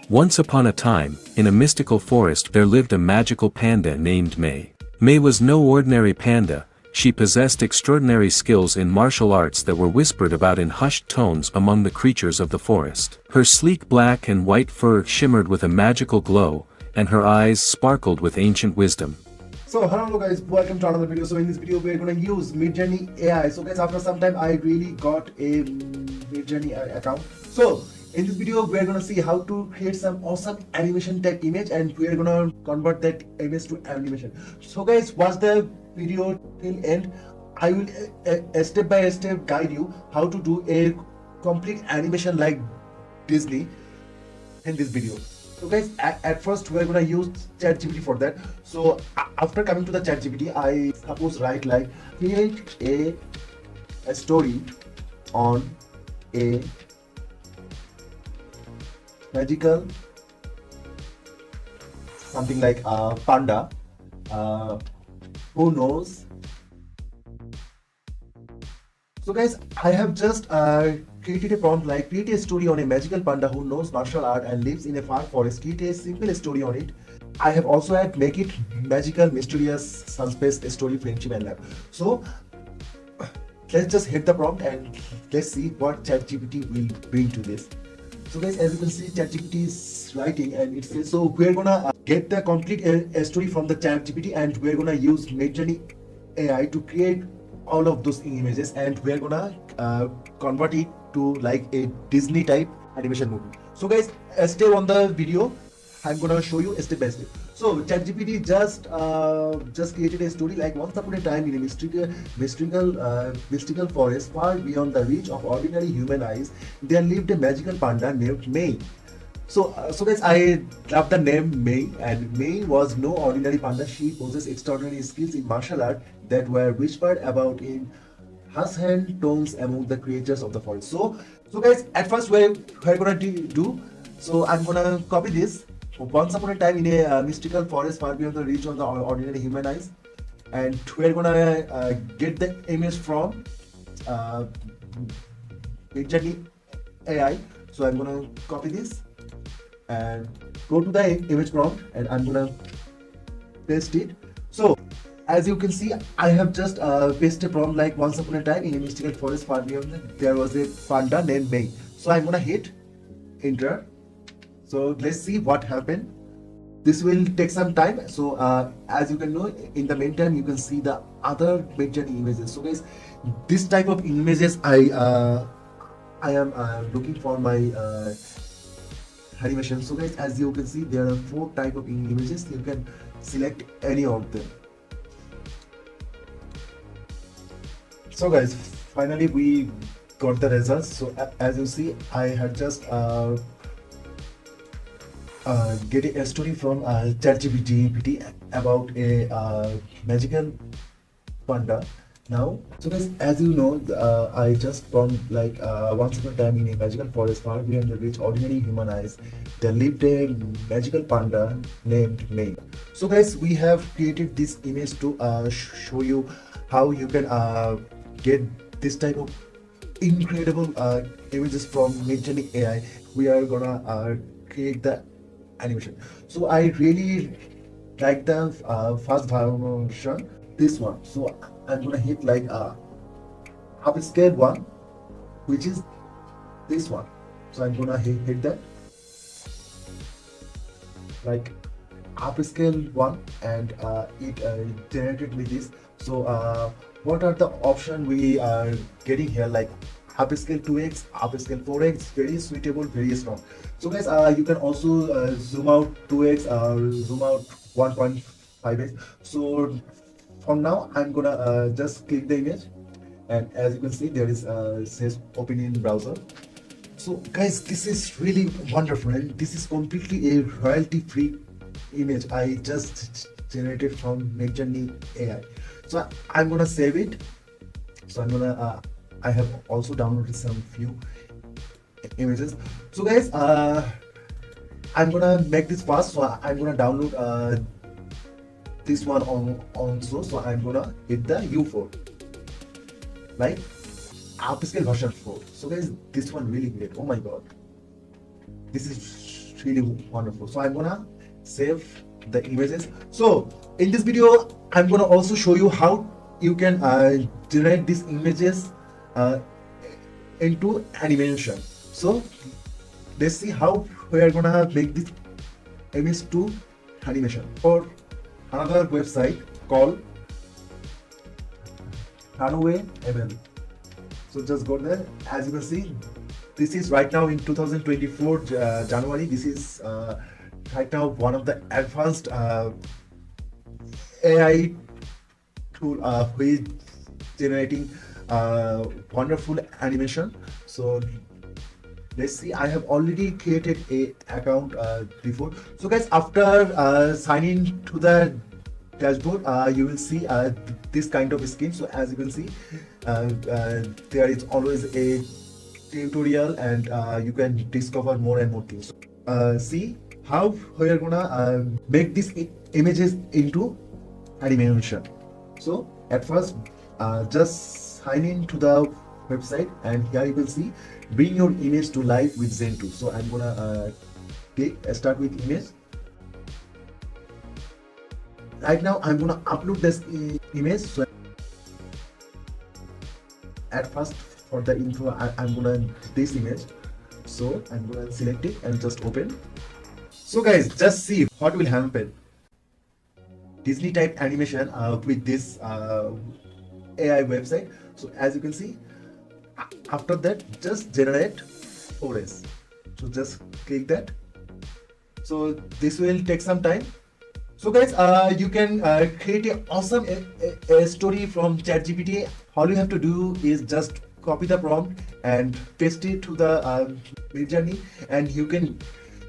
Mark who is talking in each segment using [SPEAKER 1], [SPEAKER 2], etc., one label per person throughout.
[SPEAKER 1] Once upon a time, in a mystical forest there lived a magical panda named May. May was no ordinary panda, she possessed extraordinary skills in martial arts that were whispered about in hushed tones among the creatures of the forest. Her sleek black and white fur shimmered with a magical glow, and her eyes sparkled with ancient wisdom.
[SPEAKER 2] So hello guys, welcome to another video. So in this video we're gonna use Mid-Journey AI. So guys, after some time I really got a Mid-Journey AI account. So in this video we're gonna see how to create some awesome animation type image, and we're gonna convert that image to animation. So guys, watch the video till end. I will step by step guide you how to do a complete animation like Disney in this video. So guys, at first we're gonna use ChatGPT for that. So after coming to the ChatGPT, I suppose write like create a story on a magical something like a panda who knows. So guys, I have just created a prompt like create a story on a magical panda who knows martial art and lives in a far forest. Create a simple story on it. I have also had make it magical, mysterious, suspense story, friendship and love. So let's just hit the prompt and let's see what ChatGPT will bring to this. So guys, as you can see, ChatGPT is writing and it says, so we're gonna get the complete story from the ChatGPT, and we're gonna use Mid-Journey AI to create all of those images, and we're gonna convert it to like a Disney type animation movie. So guys, stay on the video. I'm gonna show you step by step. So ChatGPT just created a story like once upon a time in a mystical forest far beyond the reach of ordinary human eyes, there lived a magical panda named May. So guys, I love the name May, and May was no ordinary panda. She possessed extraordinary skills in martial art that were whispered about in hushed tones among the creatures of the forest. So guys, at first we're gonna do. So I'm gonna copy this. Once upon a time in a mystical forest far beyond the reach of the ordinary human eyes, and we're gonna get the image from Mid-Journey AI. So I'm gonna copy this and go to the image prompt, and I'm gonna paste it. So as you can see, I have just pasted a prompt like once upon a time in a mystical forest far beyond there was a panda named May. So I'm gonna hit enter. So let's see what happened. This will take some time. So as you can know, in the meantime you can see the other Mid-Journey images. So guys, this type of images I am looking for my animation. So guys, as you can see, there are 4 type of images. You can select any of them. So guys, finally we got the results. So as you see, I had just get a story from ChatGPT about a magical panda. Now, so guys, as you know, I just prompt like once upon a time in a magical forest far beyond the reach ordinary human eyes, there lived a magical panda named May. So guys, we have created this image to show you how you can get this type of incredible images from Mid-Journey AI. We are gonna create the animation. So I really like the first version, this one. So I'm gonna hit like upscale one, which is this one. So I'm gonna hit that like upscale one, and it generated me this. So what are the options we are getting here? Like upscale 2x, upscale 4x, very suitable, very strong. So guys, you can also zoom out 2x or zoom out 1.5x. So from now I'm gonna just click the image, and as you can see, there is says open in browser. So guys, this is really wonderful, and this is completely a royalty free image I just generated from Mid-Journey AI. So I'm gonna save it. So I'm gonna I have also downloaded some few images. So guys, I'm gonna make this fast. So I'm gonna download this one also. So I'm gonna hit the U4 like upscale version 4. So guys, this one really great. Oh my god, this is really wonderful. So I'm gonna save the images. So in this video I'm gonna also show you how you can generate these images into animation. So let's see how we are gonna make this image to animation for another website called Runway ML. So just go there. As you can see, this is right now in 2024 January. This is right now one of the advanced AI tool who is generating wonderful animation. So let's see, I have already created a account before. So guys, after signing to the dashboard, you will see this kind of scheme. So as you can see, there is always a tutorial and you can discover more and more things. See how we are gonna make these images into animation. So at first, just sign in to the website, and here you will see bring your image to life with Zen 2. So I'm gonna start with image. Right now I'm gonna upload this image. So at first, for the intro, I'm gonna this image. So I'm gonna select it and just open. So guys, just see what will happen. Disney type animation with this AI website. So as you can see, after that, just generate forest. So just click that. So this will take some time. So guys, you can create an awesome a story from ChatGPT. All you have to do is just copy the prompt and paste it to the Mid-Journey, and you can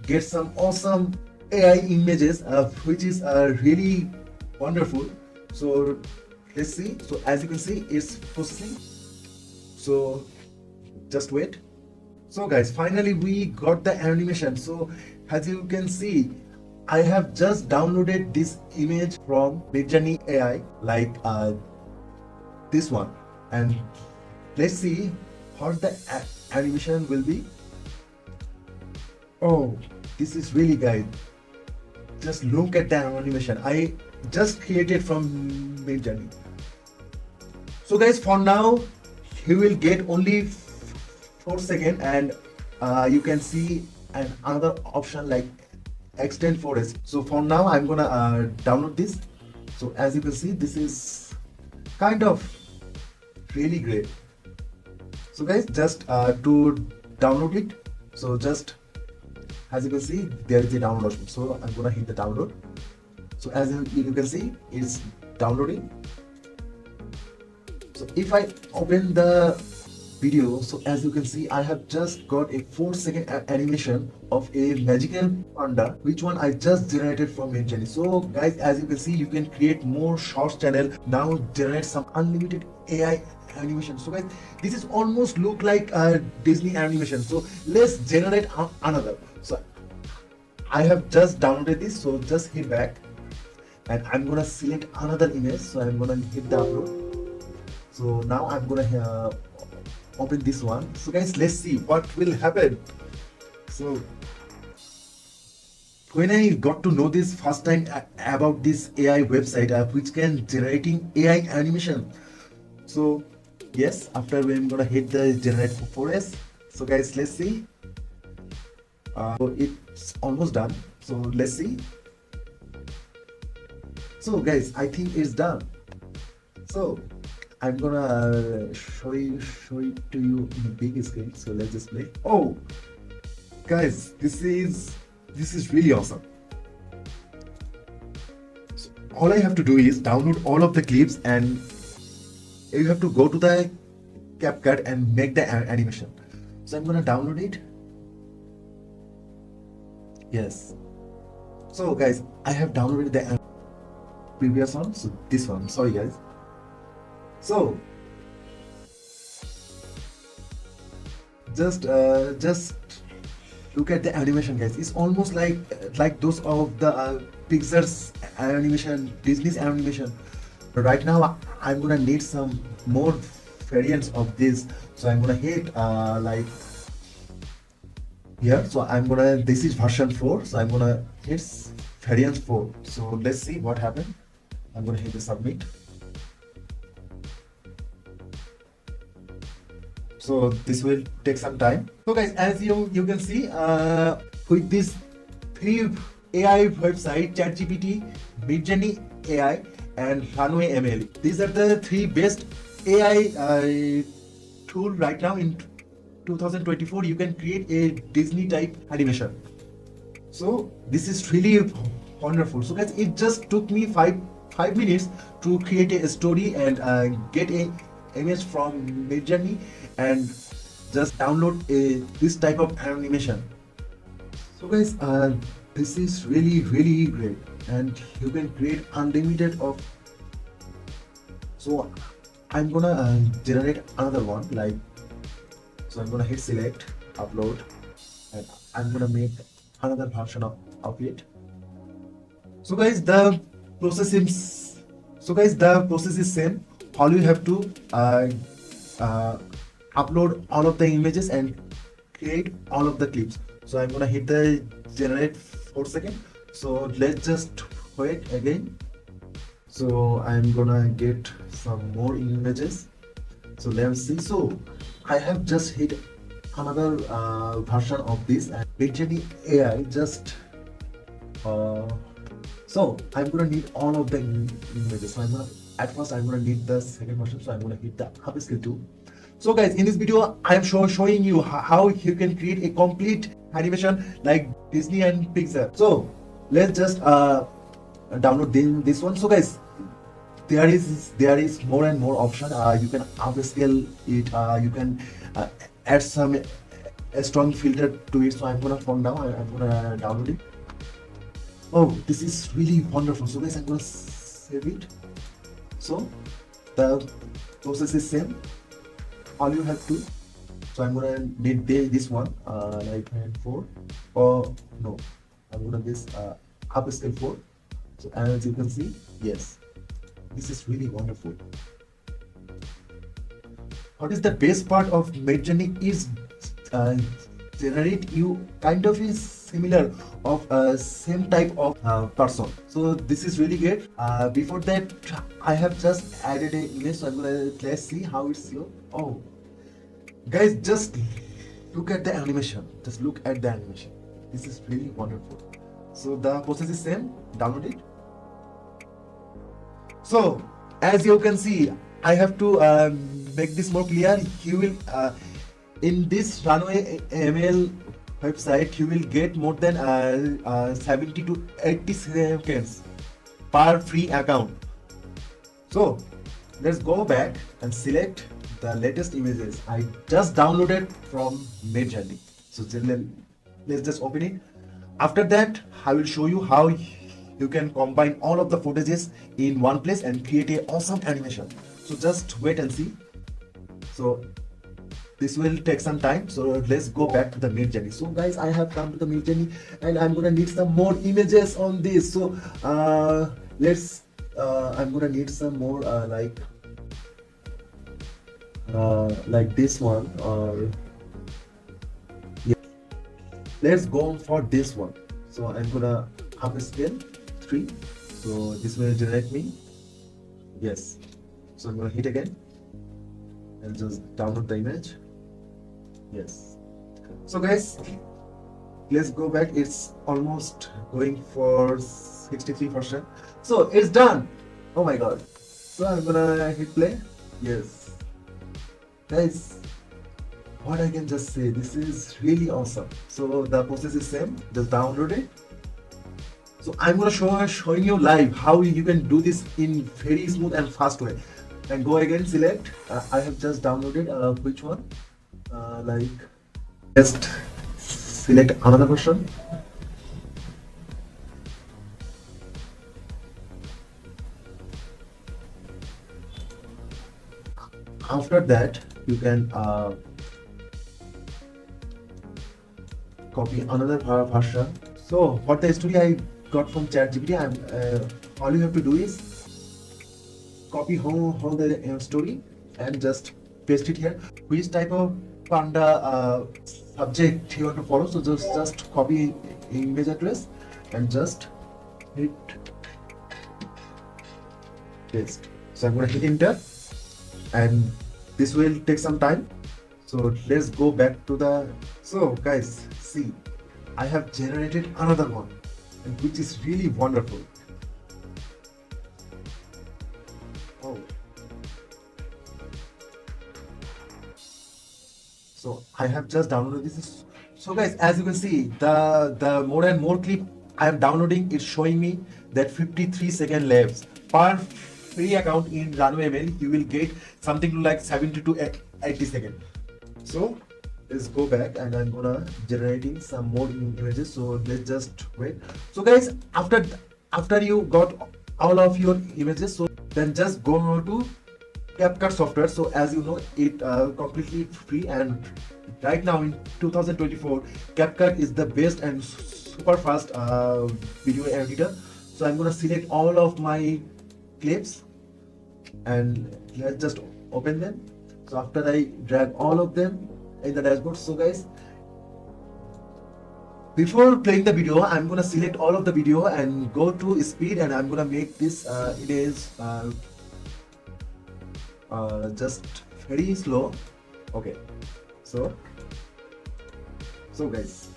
[SPEAKER 2] get some awesome AI images, which is really wonderful. So let's see. So as you can see, it's processing. So just wait. So guys, finally we got the animation. So as you can see, I have just downloaded this image from Mid-Journey AI, like this one, and let's see how the animation will be. Oh, this is really guys. Just look at the animation I just created from Mid-Journey. So guys, for now you will get only 4 seconds, and you can see another option like extend forest. So for now I'm gonna download this. So as you can see, this is kind of really great. So guys, just to download it, so just as you can see, there is a download option. So I'm gonna hit the download. So as you can see, it's downloading. So if I open the video, so as you can see, I have just got a 4-second animation of a magical panda, which one I just generated from Mid-Journey. So guys, as you can see, you can create more shorts channel, now generate some unlimited AI animation. So guys, this is almost look like a Disney animation. So let's generate another. So I have just downloaded this, so just hit back, and I'm gonna select another image. So I'm gonna hit the upload. So now I'm gonna open this one. So guys, let's see what will happen. So when I got to know this first time about this AI website which can generating AI animation. So yes, after I'm gonna hit the generate forest. So guys, let's see. So it's almost done. So let's see. So guys, I think it's done. So I'm gonna show it to you in a big screen. So let's just play. Oh, guys, this is really awesome. So all I have to do is download all of the clips, and you have to go to the CapCut and make the animation. So I'm gonna download it. Yes. So guys, I have downloaded the previous one. So this one. Sorry guys. So just look at the animation, guys. It's almost like those of the Pixar's animation, Disney's animation. But right now I'm gonna need some more variants of this. So I'm gonna hit like here. So I'm gonna, this is version 4, so I'm gonna hit variant 4. So let's see what happened. I'm gonna hit the submit. So this will take some time. So guys, as you can see, with this 3 AI website, ChatGPT, Mid-Journey AI, and Runway ML, these are the 3 best AI tool right now in 2024. You can create a Disney type animation. So this is really wonderful. So guys, it just took me five minutes to create a story and get a image from Mid-Journey and just download this type of animation. So guys, this is really great, and you can create unlimited of. So I'm gonna generate another one, like, so I'm gonna hit select, upload, and I'm gonna make another version of it. So guys, the process is same. All you have to upload all of the images and create all of the clips. So I'm gonna hit the generate 4 second. So let's just wait again. So I'm gonna get some more images. So let's see. So I have just hit another version of this, and Mid-Journey AI just so I'm gonna need all of the images. So at first I'm gonna need the second version. So I'm gonna hit the upscale 2. So guys, in this video I am showing you how you can create a complete animation like Disney and Pixar. So let's just download this one. So guys, there is more and more option. You can upscale it. You can add some a strong filter to it. So I'm gonna fall down. I'm gonna download it. Oh, this is really wonderful. So guys, I'm gonna save it. So the process is same. All you have to. So I'm gonna need this one, like 4. Or no, I'm gonna this upscale 4. So as you can see, yes, this is really wonderful. What is the best part of Mid-Journey is generate you kind of is similar of same type of person. So this is really great. Before that, I have just added an image. So I'm gonna, let's see how it's look. Oh, guys, just look at the animation. Just look at the animation. This is really wonderful. So the process is same. Download it. So as you can see, I have to make this more clear. You will in this Runway ML website, you will get more than 70 to 80 seconds per free account. So let's go back and select the latest images I just downloaded from Mid-Journey. So let's just open it. After that, I will show you how you can combine all of the footages in one place and create an awesome animation. So just wait and see. So this will take some time. So let's go back to the Mid-Journey. So guys, I have come to the Mid-Journey and I'm gonna need some more images on this. So I'm gonna need some more like this one, or yeah. Let's go for this one. So I'm gonna upscale 3. So this will generate me. Yes. So I'm gonna hit again and just download the image. Yes. So guys, let's go back. It's almost going for 63%. So it's done. Oh my god. So I'm gonna hit play. Yes. Guys, what I can just say, this is really awesome. So the process is same. Just download it. So I'm gonna showing you live how you can do this in very smooth and fast way. And go again, select. I have just downloaded which one? Like, just select another version. After that, you can copy another version. So what the story I got from ChatGPT, all you have to do is copy whole the story and just paste it here. Which type of panda subject you want to follow. So just copy image address and just hit paste. So I'm gonna hit enter, and this will take some time. So let's go back to the. So guys, see, I have generated another one, and which is really wonderful. Oh. So I have just downloaded this. So guys, as you can see, the more and more clip I am downloading, it's showing me that 53-second lives per free account in Runway ML. You will get something like 70 to 80 seconds. So let's go back, and I'm gonna generating some more images. So let's just wait. So guys, after you got all of your images, so then just go to CapCut software. So as you know, it completely free, and right now in 2024, CapCut is the best and super fast video editor. So I'm gonna select all of my clips, and let's just open them. So after I drag all of them in the dashboard, so guys, before playing the video, I'm gonna select all of the video and go to speed, and I'm gonna make this image just very slow. Okay, so guys,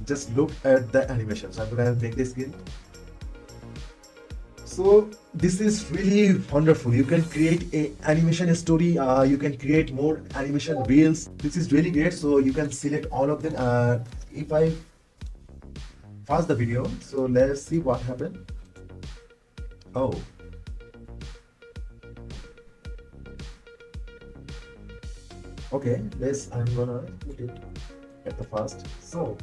[SPEAKER 2] just look at the animation. So I'm gonna make this again. So this is really wonderful. You can create a animation story. You can create more animation reels. This is really great. So you can select all of them. If I pause the video, so let's see what happened. Oh. Okay, I'm gonna put it at the first. So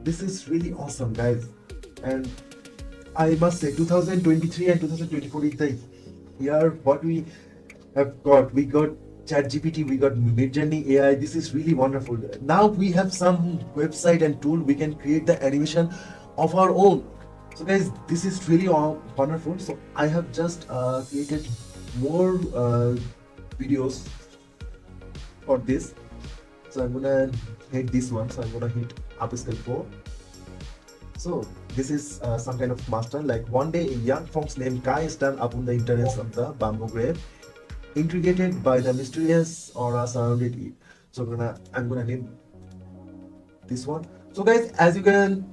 [SPEAKER 2] this is really awesome, guys, and I must say 2023 and 2024 is the year what we have got. We got ChatGPT, we got Mid-Journey AI. This is really wonderful. Now we have some website and tool, we can create the animation of our own. So guys, this is really wonderful. So I have just created more videos for this. So I'm gonna hit this one. So I'm gonna hit upscale 4. So this is some kind of master. Like one day a young fox named Kai stand upon the entrance of the bamboo grave, intrigued by the mysterious aura surrounded it. So I'm gonna name this one. So guys, as you can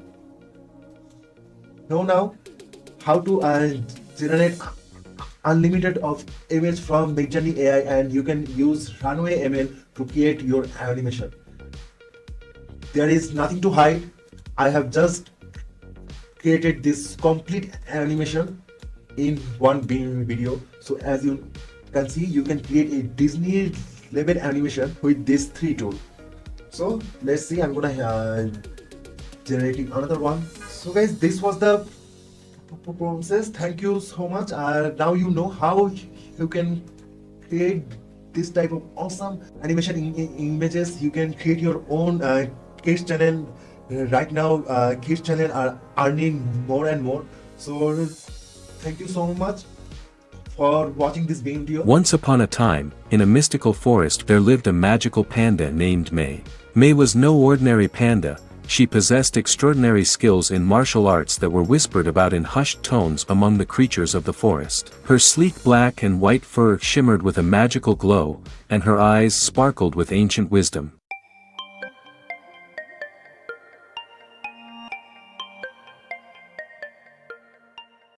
[SPEAKER 2] know now how to generate unlimited of image from Mid-Journey AI, and you can use Runway ML to create your animation. There is nothing to hide. I have just created this complete animation in one video. So as you can see, you can create a Disney level animation with these 3 tools. So let's see, I'm gonna generating another one. So guys, this was the process. Thank you so much. Now you know how you can create this type of awesome animation images. You can create your own kids channel. Right now kids channel are earning more and more. So thank you so much for watching this video.
[SPEAKER 1] Once upon a time, in a mystical forest there lived a magical panda named May. May was no ordinary panda. She possessed extraordinary skills in martial arts that were whispered about in hushed tones among the creatures of the forest. Her sleek black and white fur shimmered with a magical glow, and her eyes sparkled with ancient wisdom.